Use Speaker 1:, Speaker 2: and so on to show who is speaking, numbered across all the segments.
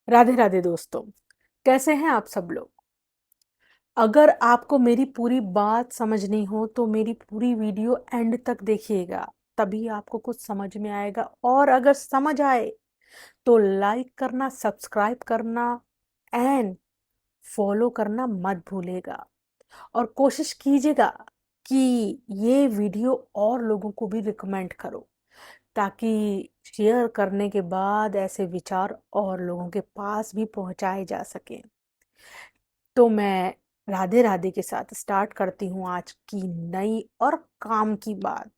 Speaker 1: राधे राधे दोस्तों। कैसे हैं आप सब लोग। अगर आपको मेरी पूरी बात समझनी हो तो मेरी पूरी वीडियो एंड तक देखिएगा, तभी आपको कुछ समझ में आएगा। और अगर समझ आए तो लाइक करना, सब्सक्राइब करना एंड फॉलो करना मत भूलेगा। और कोशिश कीजिएगा कि ये वीडियो और लोगों को भी रिकमेंड करो, ताकि शेयर करने के बाद ऐसे विचार और लोगों के पास भी पहुंचाए जा सकें। तो मैं राधे राधे के साथ स्टार्ट करती हूँ आज की नई और काम की बात।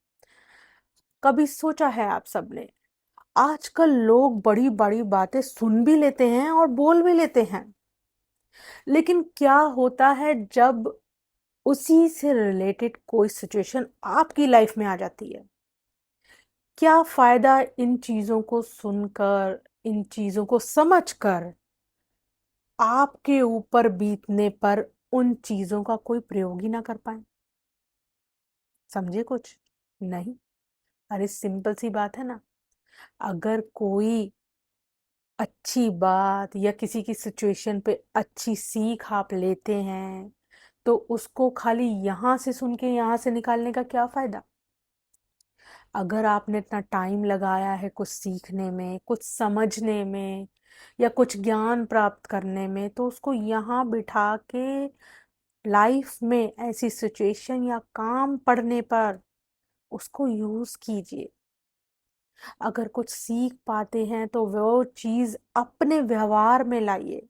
Speaker 1: कभी सोचा है आप सबने, आजकल लोग बड़ी बड़ी बातें सुन भी लेते हैं और बोल भी लेते हैं, लेकिन क्या होता है जब उसी से रिलेटेड कोई सिचुएशन आपकी लाइफ में आ जाती है। क्या फायदा इन चीजों को सुनकर, इन चीजों को समझकर आपके ऊपर बीतने पर उन चीजों का कोई प्रयोग ही ना कर पाए। समझे कुछ नहीं। अरे सिंपल सी बात है ना। अगर कोई अच्छी बात या किसी की सिचुएशन पे अच्छी सीख आप लेते हैं, तो उसको खाली यहाँ से सुन के यहाँ से निकालने का क्या फायदा। अगर आपने इतना टाइम लगाया है कुछ सीखने में, कुछ समझने में या कुछ ज्ञान प्राप्त करने में, तो उसको यहाँ बिठा के लाइफ में ऐसी सिचुएशन या काम पड़ने पर उसको यूज कीजिए। अगर कुछ सीख पाते हैं तो वो चीज अपने व्यवहार में लाइए,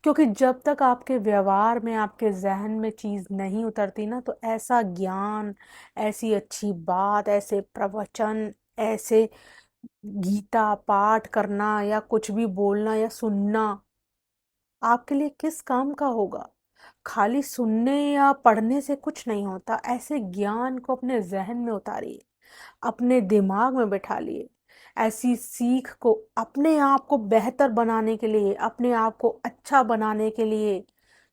Speaker 1: क्योंकि जब तक आपके व्यवहार में, आपके जहन में चीज नहीं उतरती ना, तो ऐसा ज्ञान, ऐसी अच्छी बात, ऐसे प्रवचन, ऐसे गीता पाठ करना या कुछ भी बोलना या सुनना आपके लिए किस काम का होगा। खाली सुनने या पढ़ने से कुछ नहीं होता। ऐसे ज्ञान को अपने जहन में उतारिए, अपने दिमाग में बैठा लिए। ऐसी सीख को अपने आप को बेहतर बनाने के लिए, अपने आप को अच्छा बनाने के लिए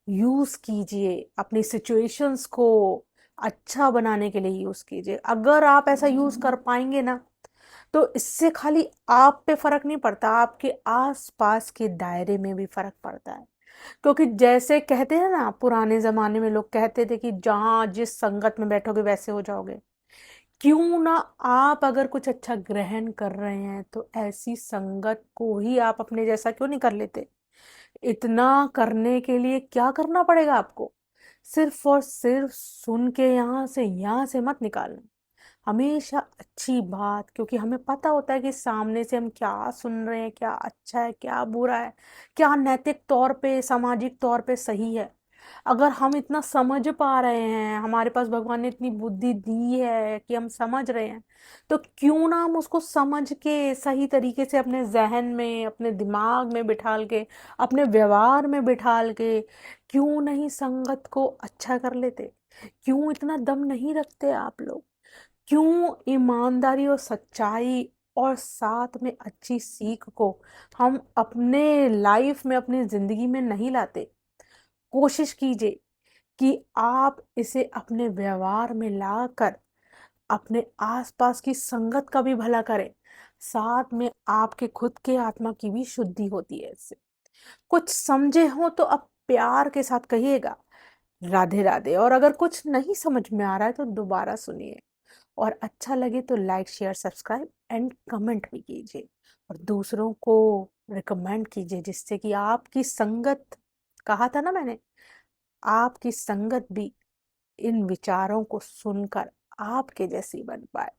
Speaker 1: यूज कीजिए। अपनी सिचुएशंस को अच्छा बनाने के लिए यूज कीजिए। अगर आप ऐसा यूज कर पाएंगे ना, तो इससे खाली आप पे फर्क नहीं पड़ता, आपके आसपास के दायरे में भी फर्क पड़ता है। क्योंकि जैसे कहते हैं ना, पुराने जमाने में लोग कहते थे कि जहां जिस संगत में बैठोगे वैसे हो जाओगे। क्यों ना आप अगर कुछ अच्छा ग्रहण कर रहे हैं तो ऐसी संगत को ही आप अपने जैसा क्यों नहीं कर लेते। इतना करने के लिए क्या करना पड़ेगा आपको। सिर्फ और सिर्फ सुन के यहाँ से मत निकालना। हमेशा अच्छी बात, क्योंकि हमें पता होता है कि सामने से हम क्या सुन रहे हैं, क्या अच्छा है, क्या बुरा है, क्या नैतिक तौर पे, सामाजिक तौर पे सही है। अगर हम इतना समझ पा रहे हैं, हमारे पास भगवान ने इतनी बुद्धि दी है कि हम समझ रहे हैं, तो क्यों ना हम उसको समझ के सही तरीके से अपने जहन में, अपने दिमाग में बिठाल के, अपने व्यवहार में बिठाल के क्यों नहीं संगत को अच्छा कर लेते। क्यों इतना दम नहीं रखते आप लोग। क्यों ईमानदारी और सच्चाई और साथ में अच्छी सीख को हम अपने लाइफ में, अपनी जिंदगी में नहीं लाते। कोशिश कीजिए कि आप इसे अपने व्यवहार में लाकर अपने आसपास की संगत का भी भला करें। साथ में आपके खुद के आत्मा की भी शुद्धि होती है इससे। कुछ समझे हो तो अब प्यार के साथ कहिएगा राधे राधे। और अगर कुछ नहीं समझ में आ रहा है तो दोबारा सुनिए। और अच्छा लगे तो like, share, subscribe and comment भी कीजिए। और दूसरों को रिकमेंड कीजिए, जिससे कि आपकी संगत, कहा था ना मैंने, आपकी संगत भी इन विचारों को सुनकर आपके जैसी बन पाए।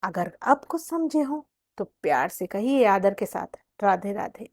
Speaker 1: अगर अब कुछ समझे हो तो प्यार से कहिए, आदर के साथ राधे राधे।